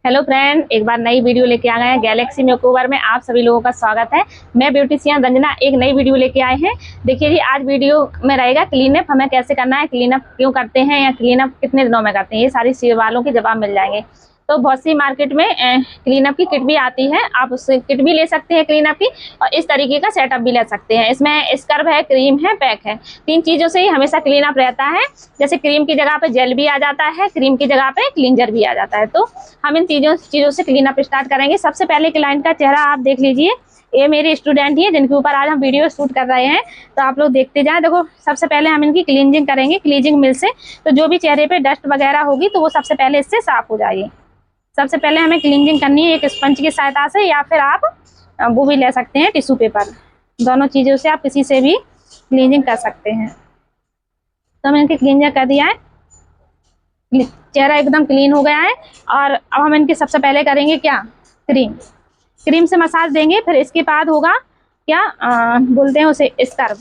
Hello friend, एक बार नई video लेके आ गए हैं। गैलेक्सी मेकओवर में आप सभी लोगों का स्वागत है। मैं ब्यूटीशियन रंजना एक नई वीडियो लेके आए हैं। देखिए जी, आज वीडियो में रहेगा क्लीनअप हमें कैसे करना है, क्लीनअप क्यों करते हैं या क्लीनअप कितने दिनों में करते हैं, ये सारी सवालों के जवाब मिल जाएंगे। तो बहुत सी मार्केट में क्लीनअप की किट भी आती है, आप उससे किट भी ले सकते हैं क्लीनअप की, और इस तरीके का सेटअप भी ले सकते हैं। इसमें स्क्रब है, क्रीम है, पैक है, तीन चीज़ों से ही हमेशा क्लीनअप रहता है। जैसे क्रीम की जगह पे जेल भी आ जाता है, क्रीम की जगह पे क्लींजर भी आ जाता है। तो हम इन चीज़ों से क्लीनअप स्टार्ट करेंगे। सबसे पहले क्लाइंट का चेहरा आप देख लीजिए। ये मेरे स्टूडेंट ही है जिनके ऊपर आज हम वीडियो शूट कर रहे हैं, तो आप लोग देखते जाएं। देखो, सबसे पहले हम इनकी क्लींजिंग करेंगे क्लींजिंग मिल से। तो जो भी चेहरे पे डस्ट वगैरह होगी तो वो सबसे पहले इससे साफ हो जाएगी। सबसे पहले हमें क्लींजिंग करनी है एक स्पंज की सहायता से, या फिर आप वो भी ले सकते हैं टिश्यू पेपर। दोनों चीज़ों से आप किसी से भी क्लींजिंग कर सकते हैं। तो हमने इनकी क्लींजिंग कर दिया है, चेहरा एकदम क्लीन हो गया है। और अब हम इनके सबसे पहले करेंगे क्या, क्रीम से मसाज देंगे। फिर इसके बाद होगा क्या बोलते हैं उसे, स्क्रब।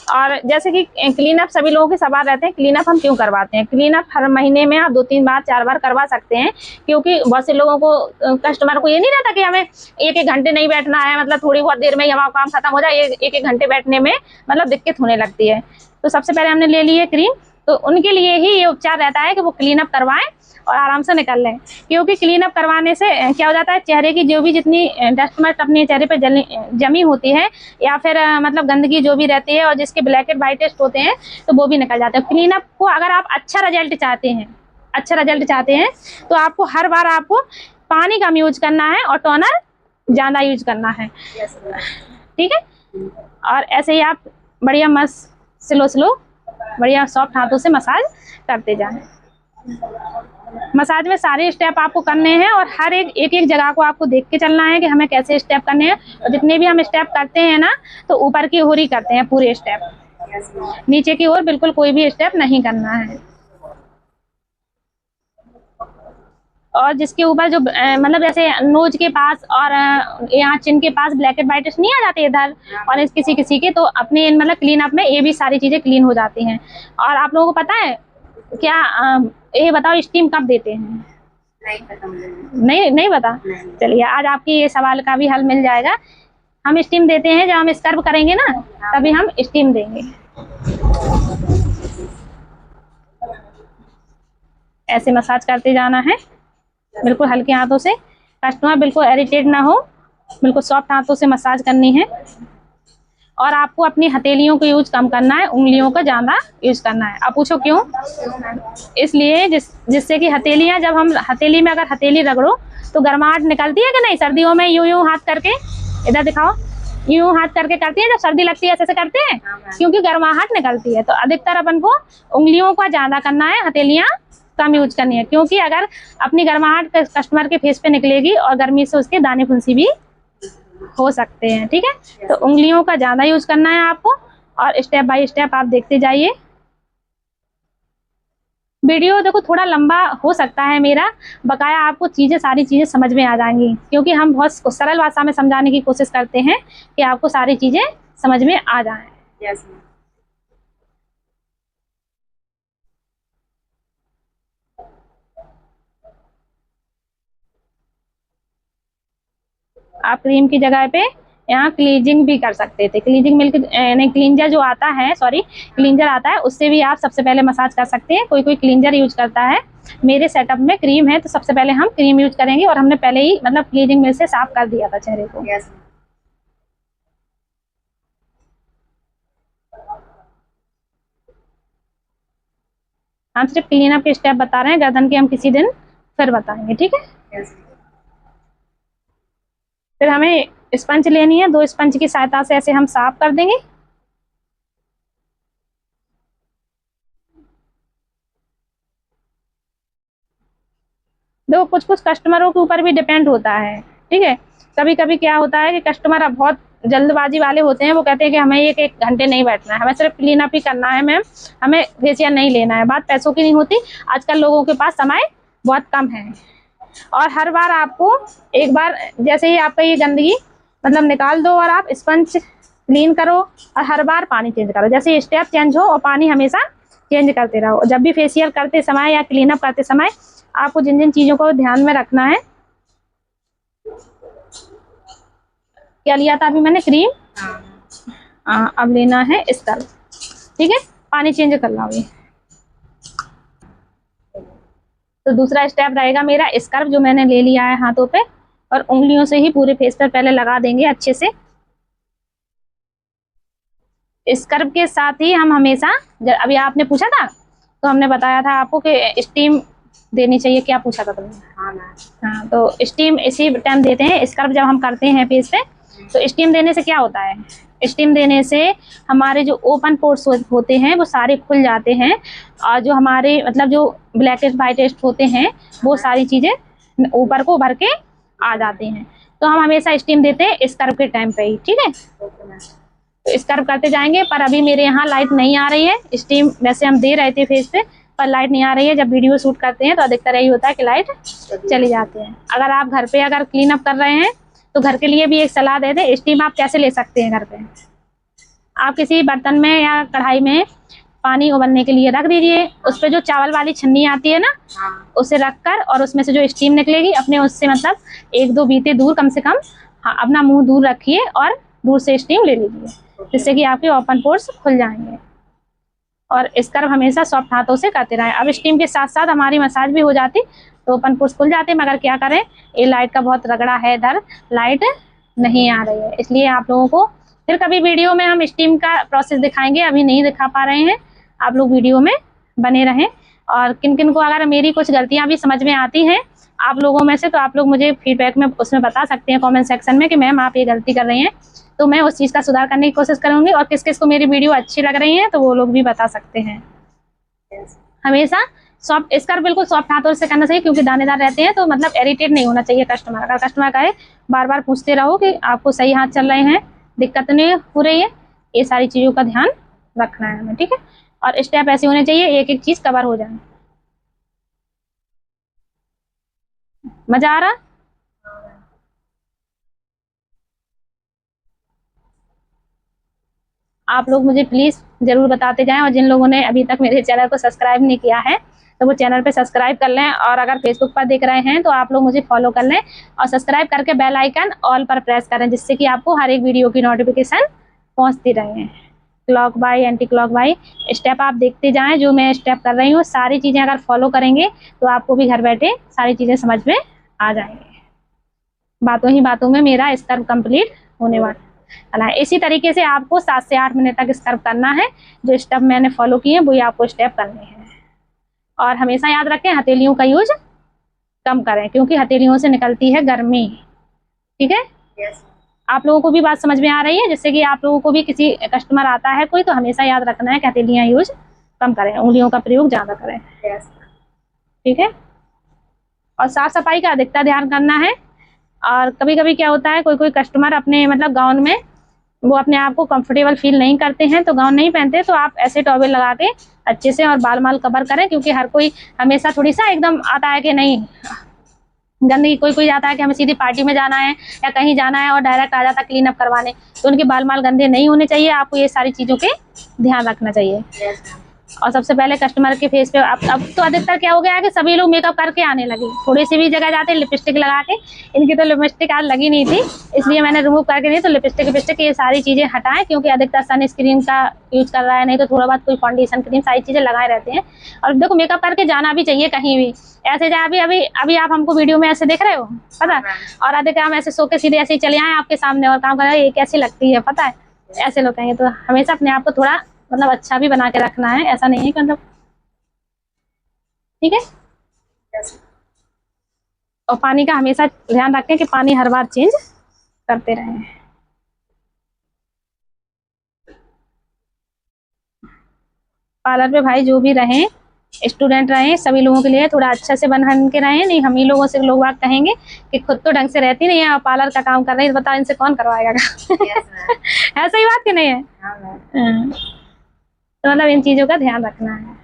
और जैसे कि क्लीनअप सभी लोगों के सवाल रहते हैं, क्लीनअप हम क्यों करवाते हैं। क्लीनअप हर महीने में आप 2-3 बार 4 बार करवा सकते हैं, क्योंकि बहुत से लोगों को कस्टमर को ये नहीं रहता कि हमें 1-1 घंटे नहीं बैठना है, मतलब थोड़ी बहुत देर में ही हमारा काम खत्म हो जाए। 1-1 घंटे बैठने में मतलब दिक्कत होने लगती है। तो सबसे पहले हमने ले ली है क्रीम। तो उनके लिए ही ये उपचार रहता है कि वो क्लीनअप करवाएं और आराम से निकल लें। क्योंकि क्लीनअप करवाने से क्या हो जाता है, चेहरे की जो भी जितनी डस्ट मस्ट अपने चेहरे पे जमी होती है, या फिर मतलब गंदगी जो भी रहती है, और जिसके ब्लैक एंड वाइटेस्ट होते हैं, तो वो भी निकल जाते हैं। क्लीनअप को अगर आप अच्छा रिजल्ट चाहते हैं तो आपको हर बार आपको पानी कम यूज करना है और टोनर ज़्यादा यूज करना है। ठीक है। और ऐसे ही आप बढ़िया मस्त स्लो बढ़िया सॉफ्ट हाथों से मसाज करते जाएं। मसाज में सारे स्टेप आपको करने हैं, और हर एक जगह को आपको देख के चलना है कि हमें कैसे स्टेप करने हैं। और जितने भी हम स्टेप करते हैं ना, तो ऊपर की ओर ही करते हैं पूरे स्टेप, नीचे की ओर बिल्कुल कोई भी स्टेप नहीं करना है। और जिसके ऊपर जो मतलब जैसे नोज के पास और यहाँ चिन के पास ब्लैक एंड व्हाइट नहीं आ जाते इधर, और इस किसी के, तो अपने मतलब क्लीन अप में ये भी सारी चीजें क्लीन हो जाती हैं। और आप लोगों को पता है क्या, ये बताओ स्टीम कब देते हैं? नहीं पता। चलिए, आज आपकी ये सवाल का भी हल मिल जाएगा। हम स्टीम देते हैं जब हम स्क्रब करेंगे ना, तभी हम स्टीम देंगे। ऐसे मसाज करते जाना है बिल्कुल हल्के हाथों से। कस्टमर बिल्कुल इरिटेट ना हो, बिल्कुल सॉफ्ट हाथों से मसाज करनी है। और आपको अपनी हथेलियों को यूज कम करना है, उंगलियों का ज्यादा यूज करना है। आप पूछो क्यों? इसलिए जिससे कि हथेलियां, जब हम हथेली में अगर हथेली रगड़ो तो गर्माहट निकलती है कि नहीं। सर्दियों में यूं हाथ करके, इधर दिखाओ, यूं हाथ करके करती है, जब सर्दी लगती है ऐसे करते हैं, क्योंकि गर्माहट निकलती है। तो अधिकतर अपन को उंगलियों का ज्यादा करना है, हथेलियां कम यूज करनी है। क्योंकि अगर अपनी गर्माहट कस्टमर के फेस पे निकलेगी और गर्मी से उसके दाने फुंसी भी हो सकते हैं। ठीक है। तो उंगलियों का ज्यादा यूज करना है आपको, और स्टेप बाय स्टेप आप देखते जाइए। वीडियो देखो थोड़ा लंबा हो सकता है मेरा, बकाया आपको सारी चीजें समझ में आ जाएंगी, क्योंकि हम बहुत सरल भाषा में समझाने की कोशिश करते हैं कि आपको सारी चीजें समझ में आ जाएं। yes. आप क्रीम की जगह पे यहाँ क्लींजिंग भी कर सकते थे। क्लींजिंग मिल्क नहीं, क्लींजर जो आता है, सॉरी, क्लींजर आता है, उससे भी आप सबसे पहले मसाज कर सकते हैं। कोई क्लींजर यूज करता है। मेरे सेटअप में क्रीम है, तो सबसे पहले हम क्रीम यूज करेंगे। और हमने पहले ही मतलब क्लींजिंग मिल्क से साफ कर दिया था चेहरे को। yes. हम सिर्फ क्लीन अप के स्टेप बता रहे हैं, गर्दन के हम किसी दिन फिर बताएंगे। ठीक है। yes. फिर हमें स्पंज लेनी है, 2 स्पंज की सहायता से ऐसे हम साफ कर देंगे। देखो, कुछ कस्टमरों के ऊपर भी डिपेंड होता है। ठीक है। कभी कभी क्या होता है कि कस्टमर अब बहुत जल्दबाजी वाले होते हैं, वो कहते हैं कि हमें 1-1 घंटे नहीं बैठना है, हमें सिर्फ क्लीन अप ही करना है मैम, हमें फेशियल नहीं लेना है। बात पैसों की नहीं होती, आजकल लोगों के पास समय बहुत कम है। और हर बार आपको एक बार जैसे ही आपका ये गंदगी मतलब निकाल दो, और आप स्पंज क्लीन करो, और हर बार पानी चेंज करो। जैसे स्टेप चेंज हो और पानी हमेशा चेंज करते रहो। जब भी फेशियल करते समय या क्लीनअप करते समय आपको जिन जिन चीजों को ध्यान में रखना है। क्या लिया था अभी मैंने? क्रीम। अब लेना है स्क्रब। ठीक है, पानी चेंज कर लो ये। तो दूसरा स्टेप रहेगा मेरा स्क्रब, जो मैंने ले लिया है हाथों पे, और उंगलियों से ही पूरे फेस पर पहले लगा देंगे अच्छे से। स्क्रब के साथ ही हम हमेशा, अभी आपने पूछा था तो हमने बताया था आपको कि स्टीम देनी चाहिए। क्या पूछा था तुमने? हाँ, तो स्टीम इसी टाइम देते हैं। स्क्रब जब हम करते हैं फेस पे, तो स्टीम देने से क्या होता है? स्टीम देने से हमारे जो ओपन पोर्स होते हैं वो सारे खुल जाते हैं, और जो हमारे मतलब जो ब्लैकेस्ट वाइटेस्ट होते हैं वो सारी चीजें ऊपर को उभर के आ जाते हैं। तो हम हमेशा स्टीम देते हैं स्क्रब के टाइम पे ही। ठीक है, तो स्क्रब करते जाएंगे। पर अभी मेरे यहाँ लाइट नहीं आ रही है। स्टीम वैसे हम दे रहे थे फेस पे, पर लाइट नहीं आ रही है। जब वीडियो शूट करते हैं तो अधिकतर यही होता है कि लाइट चली जाती है। अगर आप घर पे अगर क्लीन अप कर रहे हैं तो घर के लिए भी एक सलाह दे दें। स्टीम आप कैसे ले सकते हैं घर पे? आप किसी बर्तन में या कढ़ाई में पानी उबलने के लिए रख दीजिए। उस पर जो चावल वाली छन्नी आती है ना, उसे रखकर, और उसमें से जो स्टीम निकलेगी अपने उससे मतलब 1-2 बीते दूर कम से कम, हाँ, अपना मुंह दूर रखिए और दूर से स्टीम ले लीजिए, जिससे कि आपके ओपन पोर्स खुल जाएंगे। और स्क्रब हमेशा सॉफ्ट हाथों से करते रहें। अब स्टीम के साथ साथ हमारी मसाज भी हो जाती तो ओपन पोर्स खुल जाते, मगर क्या करें, ये लाइट का बहुत रगड़ा है इधर, लाइट नहीं आ रही है। इसलिए आप लोगों को फिर कभी वीडियो में हम स्टीम का प्रोसेस दिखाएंगे, अभी नहीं दिखा पा रहे हैं। आप लोग वीडियो में बने रहें। और किन किन को अगर मेरी कुछ गलतियां भी समझ में आती हैं आप लोगों में से, तो आप लोग मुझे फीडबैक में उसमें बता सकते हैं कमेंट सेक्शन में कि मैम आप ये गलती कर रही हैं, तो मैं उस चीज़ का सुधार करने की कोशिश करूंगी। और किस किस को मेरी वीडियो अच्छी लग रही है तो वो लोग भी बता सकते हैं। हमेशा सॉफ्ट स्क्रब बिल्कुल सॉफ्ट हाथों से करना चाहिए, क्योंकि दानेदार रहते हैं, तो मतलब इरिटेट नहीं होना चाहिए कस्टमर। अगर कस्टमर कहे, बार बार पूछते रहो कि आपको सही हाथ चल रहे हैं, दिक्कत नहीं हो रही है, ये सारी चीज़ों का ध्यान रखना है हमें। ठीक है, और स्टेप ऐसे होने चाहिए एक एक चीज़ कवर हो जाए। मजा आ रहा? आप लोग मुझे प्लीज़ ज़रूर बताते जाएं, और जिन लोगों ने अभी तक मेरे चैनल को सब्सक्राइब नहीं किया है तो वो चैनल पे सब्सक्राइब कर लें, और अगर फेसबुक पर देख रहे हैं तो आप लोग मुझे फॉलो कर लें और सब्सक्राइब करके बेल आइकन ऑल पर प्रेस करें, जिससे कि आपको हर एक वीडियो की नोटिफिकेशन पहुंचती रहे। Clock by anti clock by step आप देखते जाएं, जो मैं स्टेप कर रही हूँ सारी चीज़ें अगर फॉलो करेंगे तो आपको भी घर बैठे सारी चीज़ें समझ में आ जाएंगी। बातों ही बातों में मेरा स्क्रब कंप्लीट होने वाला है। इसी तरीके से आपको 7 से 8 मिनट तक स्क्रब करना है। जो स्टेप मैंने फॉलो किए हैं वही आपको स्टेप करने हैं। और हमेशा याद रखें, हथेलियों का यूज कम करें, क्योंकि हथेलियों से निकलती है गर्मी। ठीक है, आप लोगों को भी बात समझ में आ रही है? जिससे कि आप लोगों को भी किसी कस्टमर आता है कोई, तो हमेशा याद रखना है कि हथेलियाँ यूज कम करें, उंगलियों का प्रयोग ज़्यादा करें। ठीक है, और साफ सफाई का अधिकतर ध्यान करना है। और कभी कभी क्या होता है, कोई कोई कस्टमर अपने मतलब गाउन में वो अपने आप को कंफर्टेबल फील नहीं करते हैं, तो गाउन नहीं पहनते, तो आप ऐसे टॉवेल लगा के अच्छे से और बाल माल कवर करें, क्योंकि हर कोई हमेशा थोड़ी सा एकदम आता है कि नहीं गंदगी, कोई कोई आता है कि हमें सीधी पार्टी में जाना है या कहीं जाना है और डायरेक्ट आ जाता क्लीन अप करवाने, तो उनके बाल माल गंदे नहीं होने चाहिए। आपको ये सारी चीज़ों के ध्यान रखना चाहिए। और सबसे पहले कस्टमर के फेस पे अब तो अधिकतर क्या हो गया है कि सभी लोग मेकअप करके आने लगे, थोड़ी सी भी जगह जाते लिपस्टिक लगा के। इनकी तो लिपस्टिक आज लगी नहीं थी, इसलिए मैंने रिमूव करके दी। तो लिपस्टिक ये सारी चीज़ें हटाएं, क्योंकि अधिकतर सन स्क्रीन का यूज कर रहा है, नहीं तो थोड़ा बहुत कोई फाउंडेशन क्रीम, सारी चीज़ें लगाए रहते हैं। और देखो मेकअप करके जाना भी चाहिए कहीं भी। ऐसे जाए, अभी अभी अभी आप हमको वीडियो में ऐसे देख रहे हो, पता है, और अधिकतर हम ऐसे सो के सीधे ऐसे ही चले आए आपके सामने और काम कर रहे हैं, ये कैसी लगती है, पता है, ऐसे लोग कहेंगे। तो हमेशा अपने आप को थोड़ा मतलब अच्छा भी बना के रखना है, ऐसा नहीं है कि मतलब, ठीक है। और पानी का हमेशा ध्यान रखें कि पानी हर बार चेंज करते रहें। पार्लर पे भाई जो भी रहें, स्टूडेंट रहें, सभी लोगों के लिए थोड़ा अच्छा से बन के रहें। नहीं हम ही लोगों से लोग बात कहेंगे कि खुद तो ढंग से रहती नहीं है और पार्लर का काम कर रही है, बताओ इनसे कौन करवाएगा? है सही बात कि नहीं है? तो मतलब इन चीज़ों का ध्यान रखना है।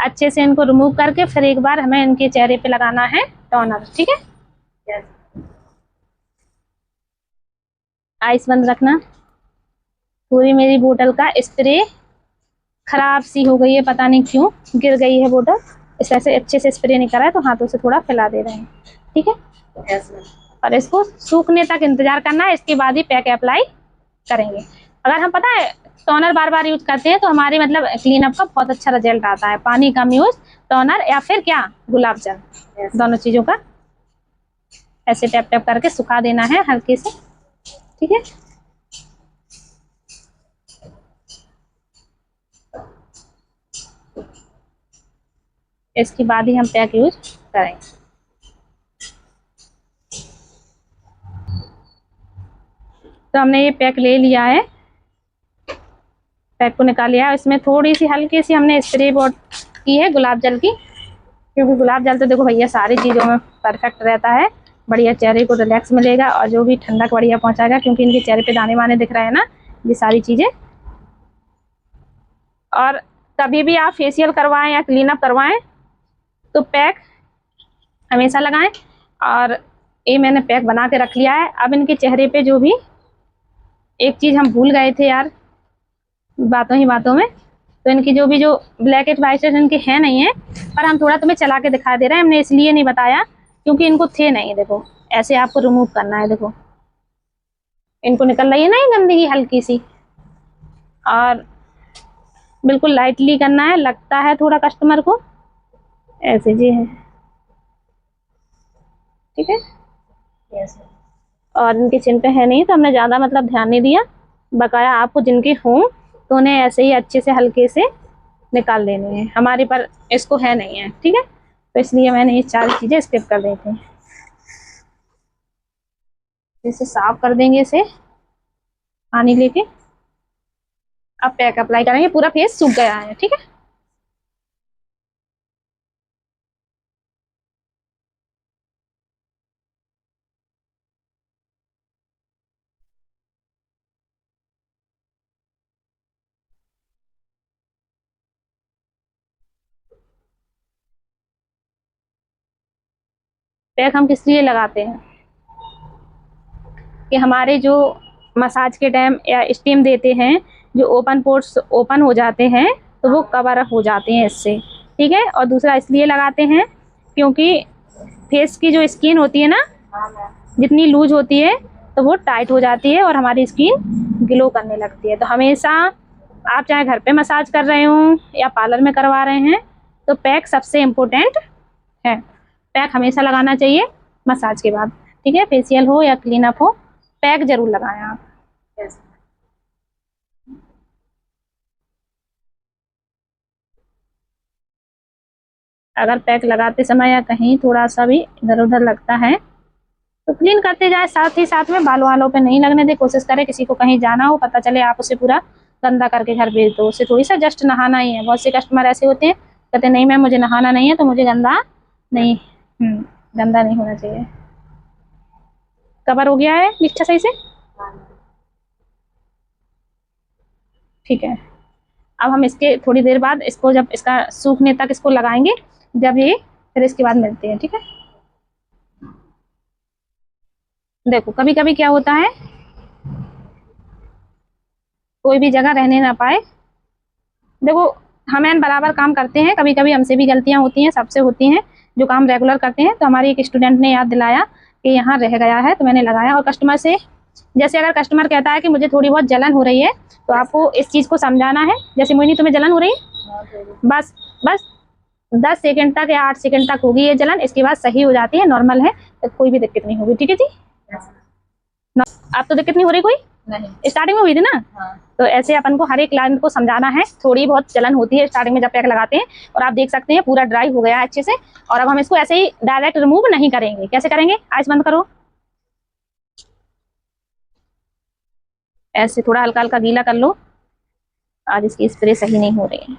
अच्छे से इनको रिमूव करके फिर एक बार हमें इनके चेहरे पे लगाना है टोनर। ठीक है, आइस बंद रखना। पूरी मेरी बोतल का स्प्रे खराब सी हो गई है, पता नहीं क्यों गिर गई है बोतल। इस तरह से अच्छे से स्प्रे नहीं करा है तो हाथों से थोड़ा फैला दे रहे हैं, ठीक है। और इसको सूखने तक इंतजार करना है, इसके बाद ही पैक अप्लाई करेंगे। अगर हम पता है टोनर बार बार यूज करते हैं तो हमारी मतलब क्लीनअप का बहुत अच्छा रिजल्ट आता है। पानी कम यूज, टोनर या फिर क्या गुलाब जल, दोनों चीजों का ऐसे टैप टैप करके सुखा देना है हल्के से, ठीक है। इसके बाद ही हम पैक यूज करेंगे। तो हमने ये पैक ले लिया है, पैक को निकाल लिया। इसमें थोड़ी सी हल्की सी हमने स्प्रे बॉट की है गुलाब जल की, क्योंकि गुलाब जल तो देखो भैया सारी चीज़ों में परफेक्ट रहता है, बढ़िया चेहरे को रिलैक्स मिलेगा और जो भी ठंडक बढ़िया पहुंचाएगा, क्योंकि इनके चेहरे पे दाने वाने दिख रहे हैं ना, ये सारी चीज़ें। और कभी भी आप फेशियल करवाएं या क्लीन अप करवाएं तो पैक हमेशा लगाएं। और ये मैंने पैक बना के रख लिया है। अब इनके चेहरे पे जो भी एक चीज़ हम भूल गए थे यार बातों ही बातों में, तो इनकी जो भी जो ब्लैक एंड वाइट इनके हैं नहीं है, पर हम थोड़ा तुम्हें चला के दिखा दे रहे हैं। हमने इसलिए नहीं बताया क्योंकि इनको थे नहीं। देखो ऐसे आपको रिमूव करना है, देखो इनको निकल रही है ना ये गंदगी हल्की सी, और बिल्कुल लाइटली करना है। लगता है थोड़ा कस्टमर को ऐसे जी है, ठीक है। और इनके चिन पे है नहीं तो हमने ज़्यादा मतलब ध्यान नहीं दिया। बकाया आपको जिनके हों तो उन्हें ऐसे ही अच्छे से हल्के से निकाल देने हैं, हमारे पर इसको है नहीं है, ठीक है। तो इसलिए मैंने ये 4 चीज़ें स्किप कर दी थी। इसे साफ कर देंगे, इसे पानी लेके। अब पैक अप्लाई करेंगे, पूरा फेस सूख गया है, ठीक है। पैक हम किस लिए लगाते हैं कि हमारे जो मसाज के टाइम या स्टीम देते हैं, जो ओपन पोर्स ओपन हो जाते हैं तो वो कवर हो जाते हैं इससे, ठीक है। और दूसरा इसलिए लगाते हैं क्योंकि फेस की जो स्किन होती है ना, जितनी लूज होती है तो वो टाइट हो जाती है और हमारी स्किन ग्लो करने लगती है। तो हमेशा आप चाहे घर पे मसाज कर रहे हो या पार्लर में करवा रहे हैं तो पैक सबसे इम्पोर्टेंट है। पैक हमेशा लगाना चाहिए मसाज के बाद, ठीक है। फेशियल हो या क्लीन अप हो, पैक जरूर लगाएं आप। अगर पैक लगाते समय या कहीं थोड़ा सा भी इधर उधर लगता है तो क्लीन करते जाए, साथ ही साथ में बालों वालों पे नहीं लगने दे। कोशिश करें किसी को कहीं जाना हो, पता चले आप उसे पूरा गंदा करके घर भेज दो, उसे थोड़ी सा जस्ट नहाना ही है। बहुत से कस्टमर ऐसे होते हैं कहते नहीं मैम मुझे नहाना नहीं है तो मुझे गंदा नहीं, गंदा नहीं होना चाहिए। कवर हो गया है नीचे सही से, ठीक है। अब हम इसके थोड़ी देर बाद इसको जब इसका सूखने तक इसको लगाएंगे, जब ये फिर इसके बाद मिलते हैं, ठीक है। देखो कभी कभी क्या होता है, कोई भी जगह रहने ना पाए। देखो हम बराबर काम करते हैं, कभी कभी हमसे भी गलतियां होती हैं, सबसे होती हैं जो काम रेगुलर करते हैं। तो हमारी एक स्टूडेंट ने याद दिलाया कि यहाँ रह गया है तो मैंने लगाया। और कस्टमर से जैसे अगर कस्टमर कहता है कि मुझे थोड़ी बहुत जलन हो रही है तो आपको इस चीज़ को समझाना है। जैसे मोहिनी तुम्हें जलन हो रही है, बस बस 10 सेकंड तक या 8 सेकंड तक होगी ये जलन, इसके बाद सही हो जाती है, नॉर्मल है, तो कोई भी दिक्कत नहीं होगी, ठीक है जी। आप तो दिक्कत नहीं हो रही कोई? नहीं, स्टार्टिंग में हुई थी ना। हाँ। तो ऐसे अपन को हर एक क्लाइंट को समझाना है। थोड़ी बहुत जलन होती है स्टार्टिंग में जब पैक लगाते हैं, और आप देख सकते हैं पूरा ड्राई हो गया है अच्छे से। और अब हम इसको ऐसे ही डायरेक्ट रिमूव नहीं करेंगे। कैसे करेंगे? आइस बंद करो, ऐसे थोड़ा हल्का हल्का गीला कर लो। आज इसकी स्प्रे सही नहीं हो रही है,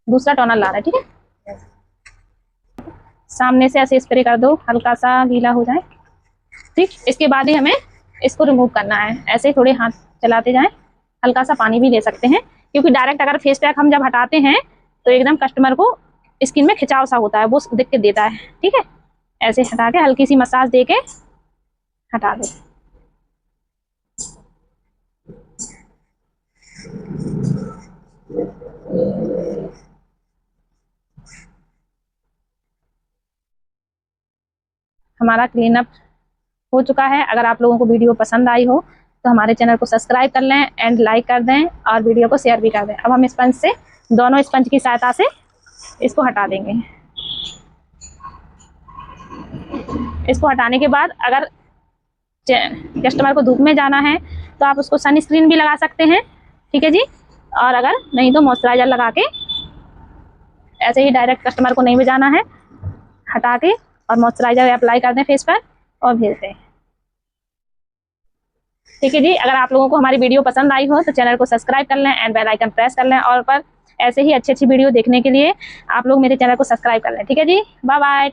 दूसरा टोनर ला रहा है, ठीक है। सामने से ऐसे स्प्रे कर दो, हल्का सा गीला हो जाए, ठीक। इसके बाद ही हमें इसको रिमूव करना है। ऐसे ही थोड़े हाथ चलाते जाएं, हल्का सा पानी भी ले सकते हैं, क्योंकि डायरेक्ट अगर फेस पैक हम जब हटाते हैं तो एकदम कस्टमर को स्किन में खिंचाव सा होता है, वो दिक्कत देता है, ठीक है। ऐसे हटा के हल्की सी मसाज दे के हटा दे। हमारा क्लीनअप हो चुका है। अगर आप लोगों को वीडियो पसंद आई हो तो हमारे चैनल को सब्सक्राइब कर लें एंड लाइक कर दें और वीडियो को शेयर भी कर दें। अब हम स्पंज से दोनों स्पंज की सहायता से इसको हटा देंगे। इसको हटाने के बाद अगर कस्टमर को धूप में जाना है तो आप उसको सनस्क्रीन भी लगा सकते हैं, ठीक है जी। और अगर नहीं तो मॉइस्चराइजर लगा के ऐसे ही डायरेक्ट कस्टमर को नहीं भी जाना है, हटा के और मॉइस्चराइजर अप्लाई कर दें फेस पर और भेज दें, ठीक है जी। अगर आप लोगों को हमारी वीडियो पसंद आई हो तो चैनल को सब्सक्राइब कर लें एंड बेल आइकन प्रेस कर लें, और पर ऐसे ही अच्छी अच्छी वीडियो देखने के लिए आप लोग मेरे चैनल को सब्सक्राइब कर लें, ठीक है जी। Bye bye.